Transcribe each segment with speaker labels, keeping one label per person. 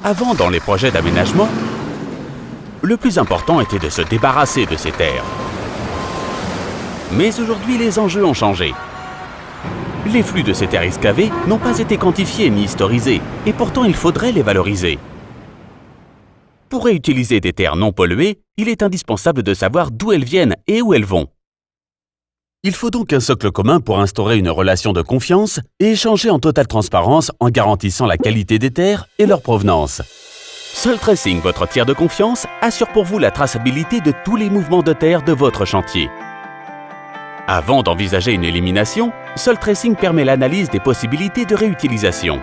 Speaker 1: Avant, dans les projets d'aménagement, le plus important était de se débarrasser de ces terres. Mais aujourd'hui, les enjeux ont changé. Les flux de ces terres excavées n'ont pas été quantifiés ni historisés, et pourtant il faudrait les valoriser. Pour réutiliser des terres non polluées, il est indispensable de savoir d'où elles viennent et où elles vont. Il faut donc un socle commun pour instaurer une relation de confiance et échanger en totale transparence en garantissant la qualité des terres et leur provenance. Soil Tracing, votre tiers de confiance, assure pour vous la traçabilité de tous les mouvements de terre de votre chantier. Avant d'envisager une élimination, Soil Tracing permet l'analyse des possibilités de réutilisation.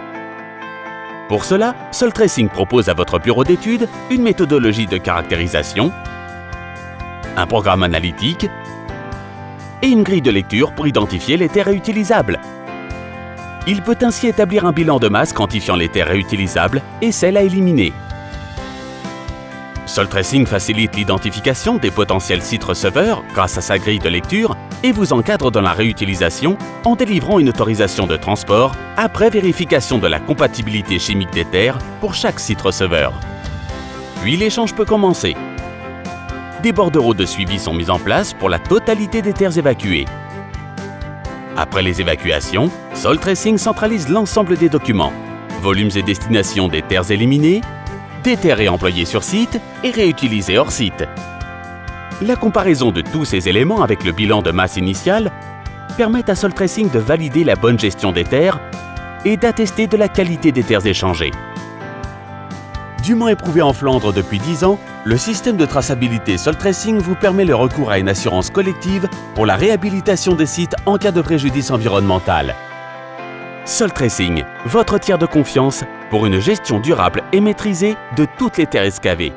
Speaker 1: Pour cela, Soil Tracing propose à votre bureau d'études une méthodologie de caractérisation, un programme analytique et une grille de lecture pour identifier les terres réutilisables. Il peut ainsi établir un bilan de masse quantifiant les terres réutilisables et celles à éliminer. Soil Tracing facilite l'identification des potentiels sites receveurs grâce à sa grille de lecture et vous encadre dans la réutilisation en délivrant une autorisation de transport après vérification de la compatibilité chimique des terres pour chaque site receveur. Puis l'échange peut commencer. Des bordereaux de suivi sont mis en place pour la totalité des terres évacuées. Après les évacuations, Soil Tracing centralise l'ensemble des documents, volumes et destinations des terres éliminées, des terres réemployées sur site et réutilisées hors site. La comparaison de tous ces éléments avec le bilan de masse initial permet à Soil Tracing de valider la bonne gestion des terres et d'attester de la qualité des terres échangées. Dûment éprouvé en Flandre depuis 10 ans, le système de traçabilité Soil Tracing vous permet le recours à une assurance collective pour la réhabilitation des sites en cas de préjudice environnemental. Soil Tracing, votre tiers de confiance pour une gestion durable et maîtrisée de toutes les terres excavées.